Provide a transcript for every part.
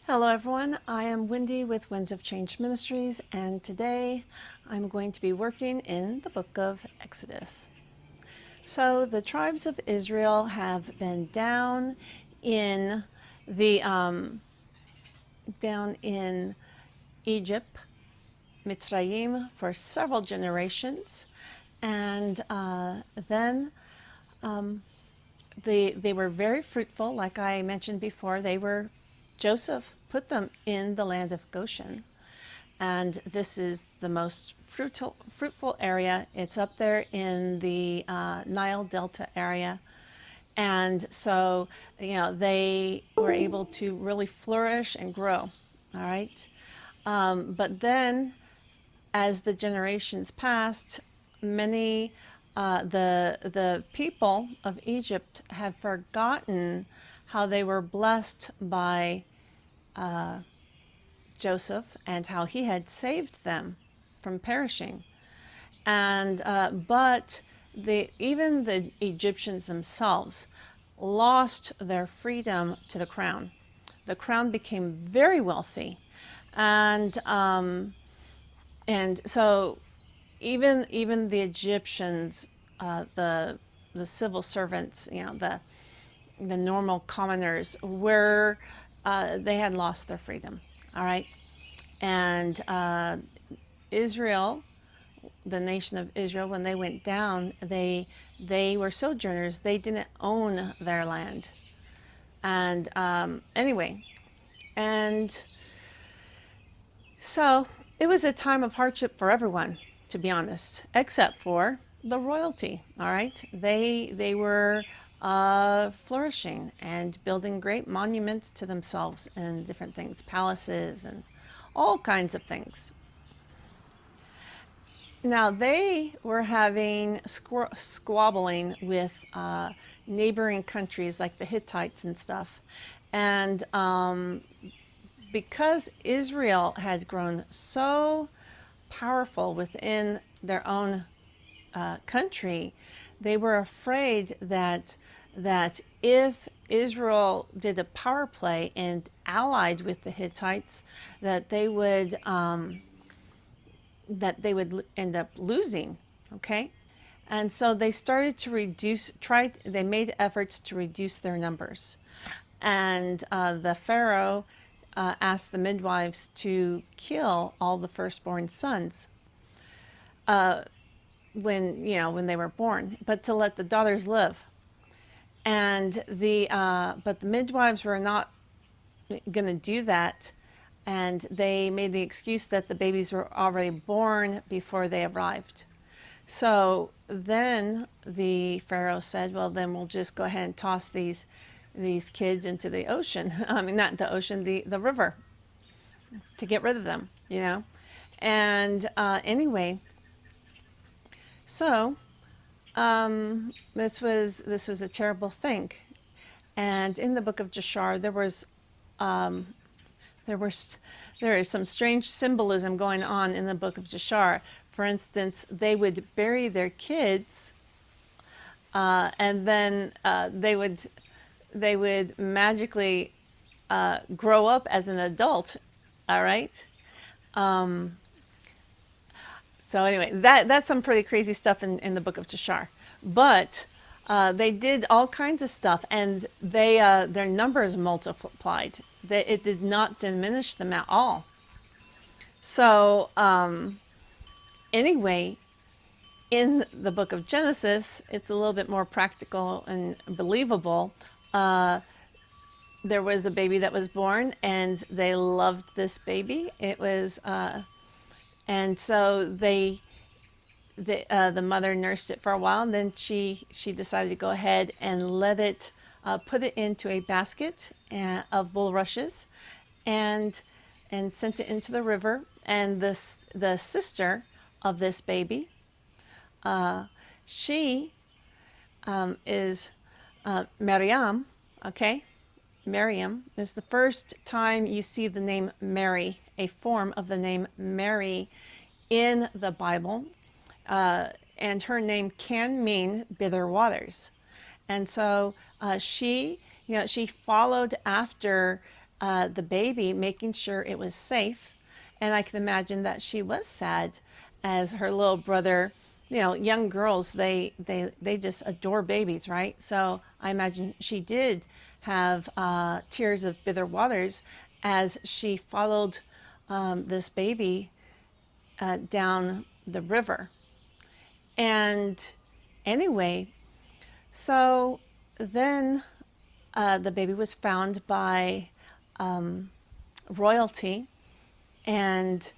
Hello everyone, I am Wendy with Winds of Change Ministries, and today I'm going to be working in the book of Exodus. So the tribes of Israel have been in the down in Egypt, Mitzrajim, for several generations, and then they were very fruitful. Like I mentioned before, Joseph put them in the land of Goshen. And this is the most fruitful area. It's up there in the Nile Delta area. And so, they were able to really flourish and grow. All right. But then, as the generations passed, many the people of Egypt had forgotten how they were blessed by Joseph and how he had saved them from perishing. And but even the Egyptians themselves lost their freedom to the crown. The crown became very wealthy, and so even the Egyptians, the civil servants, the normal commoners, were they had lost their freedom. All right, and Israel, the nation of Israel, when they went down, they were sojourners. They didn't own their land, and anyway, and so it was a time of hardship for everyone, to be honest, except for the royalty. All right, they were flourishing and building great monuments to themselves and different things, palaces and all kinds of things. Now they were having squabbling with neighboring countries like the Hittites and stuff, and because Israel had grown so powerful within their own country, they were afraid that if Israel did a power play and allied with the Hittites, that they would end up losing. Okay, and so they started to they made efforts to reduce their numbers, and the Pharaoh asked the midwives to kill all the firstborn sons when they were born, but to let the daughters live. And but the midwives were not going to do that, and they made the excuse that the babies were already born before they arrived. So then the Pharaoh said, well, then we'll just go ahead and toss these kids into the ocean. I mean, not the ocean, the river, to get rid of them, And anyway, so this was a terrible thing. And in the book of Jashar, there is some strange symbolism going on in the book of Jashar. For instance, they would bury their kids, and then they would magically grow up as an adult. All right. So anyway, that's some pretty crazy stuff in the book of Jashar. But they did all kinds of stuff, and their numbers multiplied. It did not diminish them at all. So anyway, in the book of Genesis, it's a little bit more practical and believable. There was a baby that was born, and they loved this baby. It was, and so the mother nursed it for a while, and then she decided to go ahead and put it into a basket of bulrushes, and sent it into the river. And the sister of this baby, she is Miriam. Okay, Miriam is the first time you see the name Mary, a form of the name Mary, in the Bible. And her name can mean bitter waters. And so she followed after the baby, making sure it was safe. And I can imagine that she was sad as her little brother, young girls, they just adore babies, right? So I imagine she did have tears of bitter waters as she followed this baby down the river. And anyway, so then the baby was found by royalty, and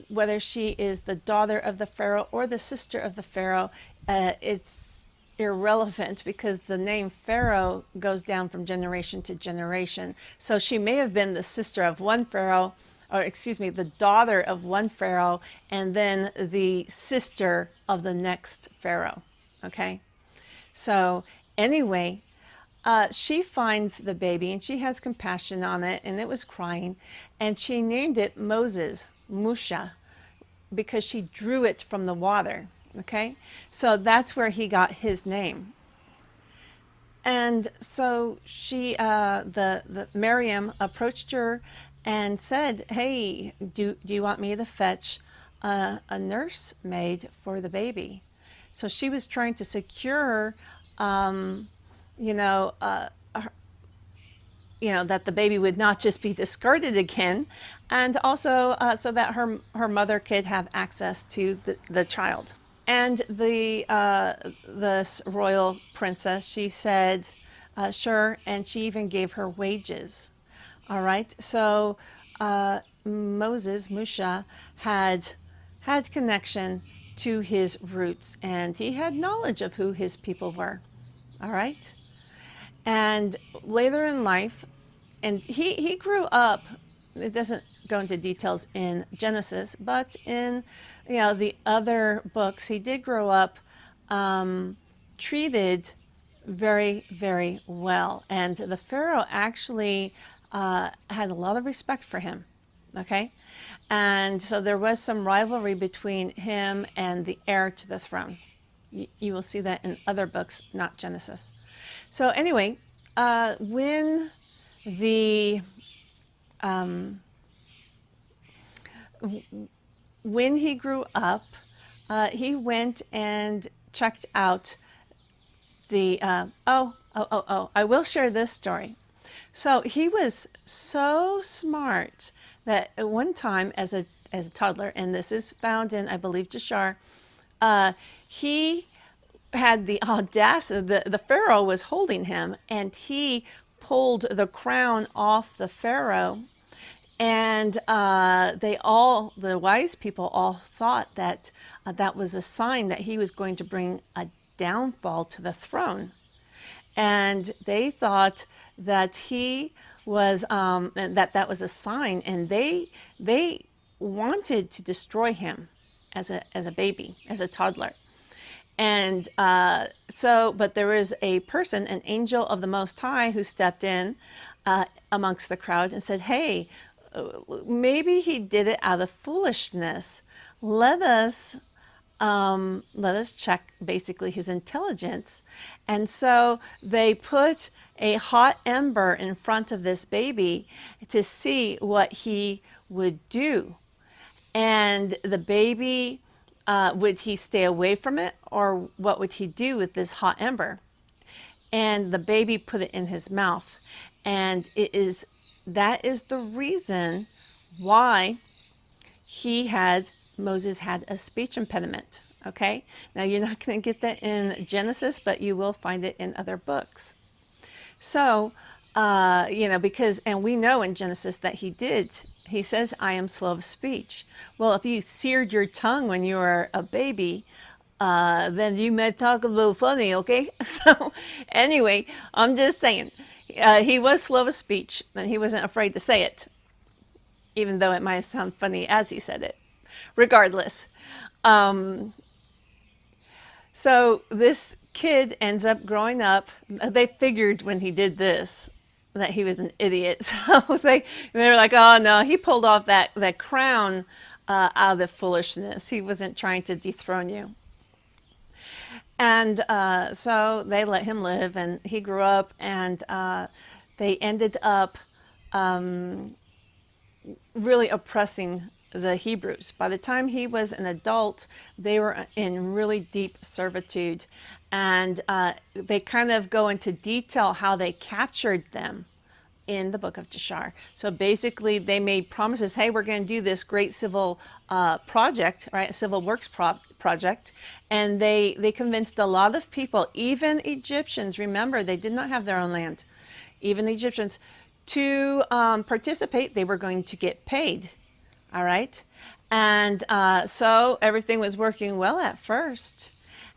whether she is the daughter of the Pharaoh or the sister of the Pharaoh, it's irrelevant because the name Pharaoh goes down from generation to generation. So she may have been the sister of one Pharaoh, or excuse me, the daughter of one Pharaoh, and then the sister of the next Pharaoh. Okay? So, anyway, she finds the baby and she has compassion on it, and it was crying, and she named it Moses, Musha, because she drew it from the water. Okay, so that's where he got his name. And so the Miriam approached her and said, "Hey, do you want me to fetch a nursemaid for the baby?" So she was trying to secure, um, you know, uh, that the baby would not just be discarded again, and also so that her mother could have access to the child. And this royal princess, she said, sure, and she even gave her wages. All right, so Moses, Musha, had connection to his roots, and he had knowledge of who his people were. All right, and later in life, and he grew up. It doesn't go into details in Genesis, but in the other books, he did grow up treated very, very well, and the Pharaoh actually had a lot of respect for him. Okay, and so there was some rivalry between him and the heir to the throne. You will see that in other books, not Genesis. So anyway, when the when he grew up, he went and checked out the. I will share this story. So he was so smart that at one time, as a toddler, and this is found in, I believe, Jashar, he had the audacity. The Pharaoh was holding him, and he pulled the crown off the Pharaoh, and the wise people all thought that that was a sign that he was going to bring a downfall to the throne. And they thought that he was, that was a sign, and they wanted to destroy him as a baby, as a toddler. And but there was a person, an angel of the Most High, who stepped in amongst the crowd and said, "Hey, maybe he did it out of foolishness. Let us check basically his intelligence." And so they put a hot ember in front of this baby to see what he would do. And the baby, would he stay away from it, or what would he do with this hot ember? And the baby put it in his mouth. And that is the reason why Moses had a speech impediment. Okay, now you're not going to get that in Genesis, but you will find it in other books. So, because, and we know in Genesis that he says, "I am slow of speech." Well, if you seared your tongue when you were a baby, then you may talk a little funny, okay? So, anyway, I'm just saying, he was slow of speech, and he wasn't afraid to say it, even though it might sound funny as he said it. Regardless. So this kid ends up growing up. They figured when he did this that he was an idiot. So they were like, "Oh no, he pulled off that crown out of foolishness. He wasn't trying to dethrone you." And so they let him live, and he grew up, and they ended up really oppressing the Hebrews. By the time he was an adult, they were in really deep servitude. And they kind of go into detail how they captured them in the book of Jashar. So basically, they made promises. Hey, we're going to do this great civil project, right? Civil works project. And they convinced a lot of people, even Egyptians. Remember, they did not have their own land. Even the Egyptians, to participate, they were going to get paid. All right. And so everything was working well at first.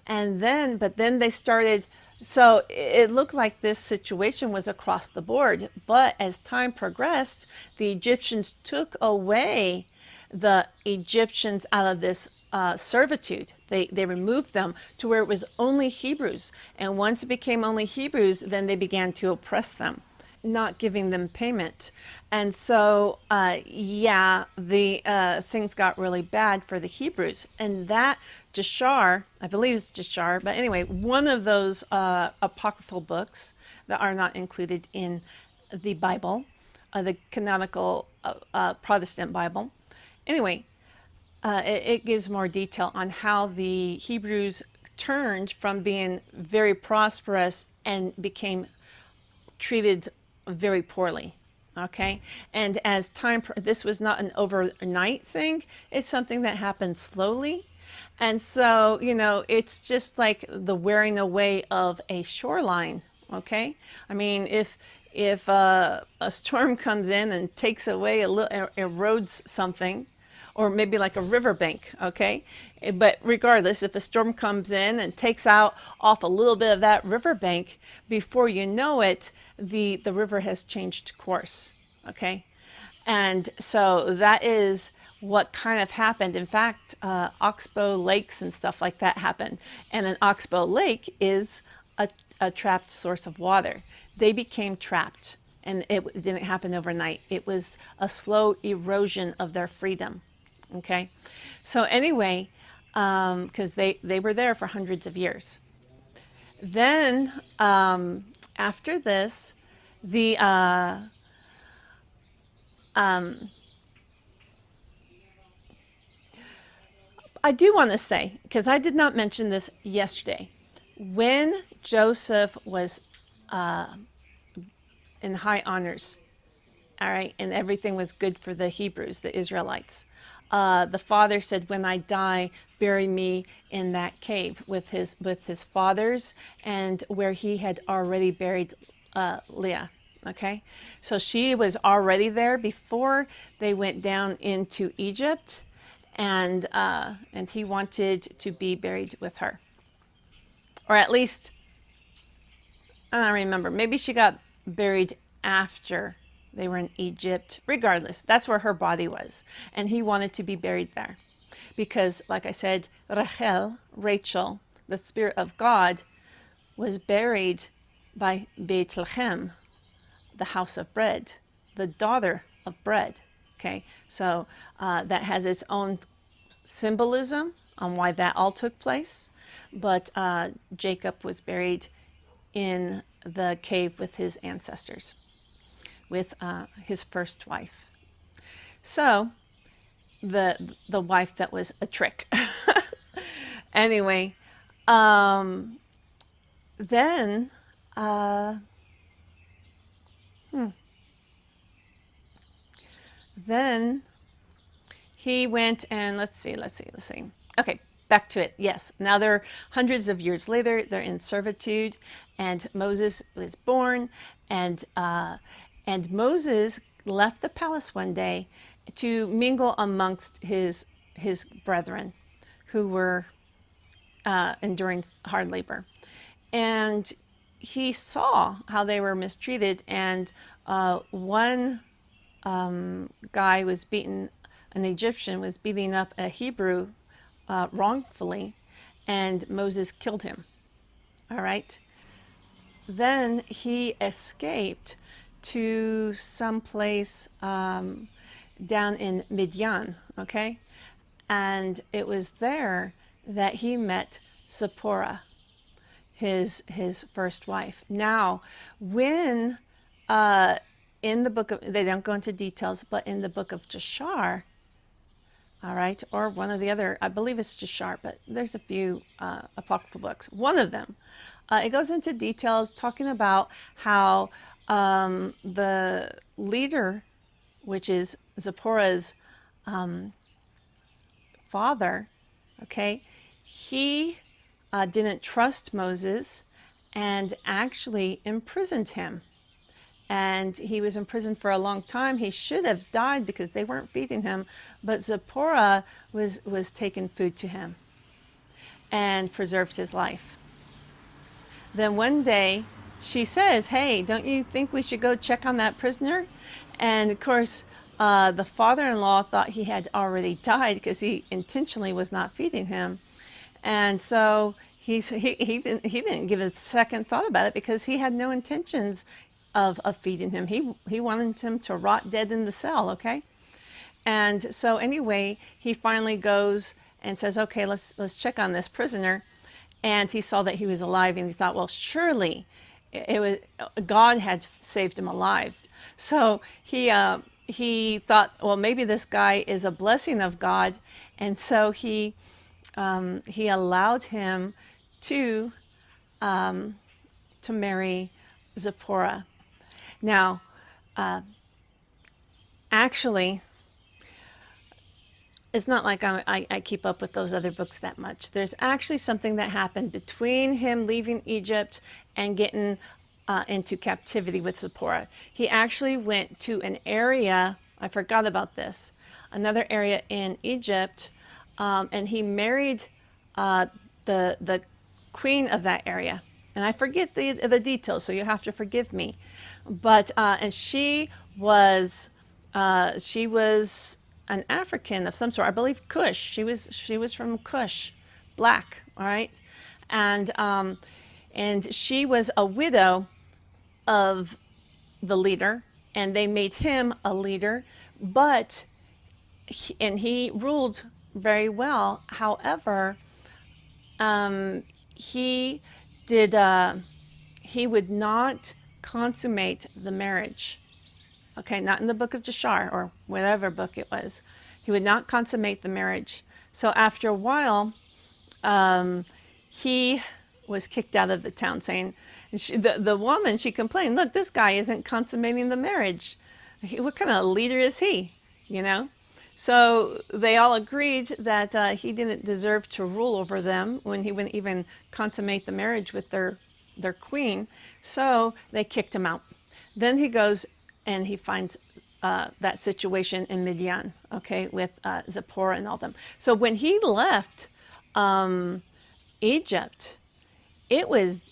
But then they started, so it looked like this situation was across the board. But as time progressed, the Egyptians took away the Egyptians out of this servitude. They removed them to where it was only Hebrews. And once it became only Hebrews, then they began to oppress them, not giving them payment. And so, the things got really bad for the Hebrews. And that Jashar, I believe it's Jashar, but anyway, one of those apocryphal books that are not included in the Bible, the canonical Protestant Bible. Anyway, it gives more detail on how the Hebrews turned from being very prosperous and became treated very poorly. Okay. And as time, this was not an overnight thing. It's something that happened slowly. And so, it's just like the wearing away of a shoreline. Okay. I mean, if a storm comes in and takes away erodes something, or maybe like a riverbank, okay? But regardless, if a storm comes in and takes off a little bit of that riverbank, before you know it, the river has changed course, okay? And so that is what kind of happened. In fact, oxbow lakes and stuff like that happened. And an oxbow lake is a trapped source of water. They became trapped, and it didn't happen overnight. It was a slow erosion of their freedom. Okay, so anyway, because they were there for hundreds of years. Then after this, I do want to say, because I did not mention this yesterday, when Joseph was in high honors, all right, and everything was good for the Hebrews, the Israelites. The father said, "When I die, bury me in that cave with his fathers, and where he had already buried Leah." Okay, so she was already there before they went down into Egypt, and he wanted to be buried with her, or at least I don't remember. Maybe she got buried after they were in Egypt. Regardless, that's where her body was. And he wanted to be buried there. Because, like I said, Rachel, the Spirit of God, was buried by Bethlehem, the house of bread, the daughter of bread. Okay, so that has its own symbolism on why that all took place. But Jacob was buried in the cave with his ancestors, with his first wife. So the wife that was a trick. Anyway, then then he went and let's see. Okay, back to it. Yes, now they're hundreds of years later. They're in servitude, and Moses was born, and Moses left the palace one day to mingle amongst his brethren who were enduring hard labor. And he saw how they were mistreated, and one guy was beaten, an Egyptian was beating up a Hebrew wrongfully, and Moses killed him. All right. Then he escaped to some place down in Midian, okay? And it was there that he met Zipporah, his first wife. Now, when in the book of, they don't go into details, but in the book of Jashar, all right, or one of the other, I believe it's Jashar, but there's a few apocryphal books. One of them, it goes into details talking about how the leader, which is Zipporah's father, okay, he didn't trust Moses and actually imprisoned him. And he was imprisoned for a long time. He should have died because they weren't feeding him, but Zipporah was taking food to him and preserved his life. Then one day she says, hey, don't you think we should go check on that prisoner? And of course, the father-in-law thought he had already died because he intentionally was not feeding him. And so he didn't give a second thought about it because he had no intentions of feeding him. He wanted him to rot dead in the cell, okay? And so anyway, he finally goes and says, okay, let's check on this prisoner. And he saw that he was alive, and he thought, well, surely it was God had saved him alive. So he thought, well, maybe this guy is a blessing of God, and so he allowed him to marry Zipporah. Now, actually, it's not like I keep up with those other books that much. There's actually something that happened between him leaving Egypt and getting into captivity with Zipporah. He actually went to an area, I forgot about this, another area in Egypt, and he married the queen of that area. And I forget the details, so you have to forgive me. But and she was an African of some sort, I believe Cush. She was from Cush, black, all right, and she was a widow of the leader, and they made him a leader, but he ruled very well. However, he would not consummate the marriage. Okay, not in the book of Jashar or whatever book it was. He would not consummate the marriage. So after a while, he was kicked out of the town, saying, the woman, she complained, look, this guy isn't consummating the marriage. What kind of leader is he, you know? So they all agreed that he didn't deserve to rule over them when he wouldn't even consummate the marriage with their queen. So they kicked him out. Then he goes and he finds that situation in Midian, okay, with Zipporah and all them. So when he left Egypt, it was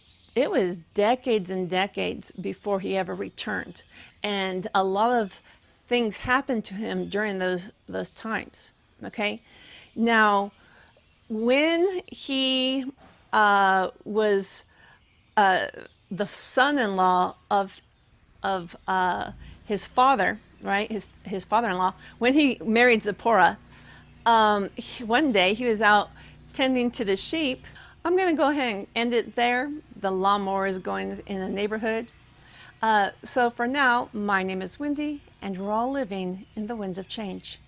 decades and decades before he ever returned, and a lot of things happened to him during those times. Okay, now when he was the son-in-law of his father, right? His father-in-law, when he married Zipporah, one day he was out tending to the sheep. I'm going to go ahead and end it there. The lawnmower is going in the neighborhood. So for now, my name is Wendy, and we're all living in the winds of change.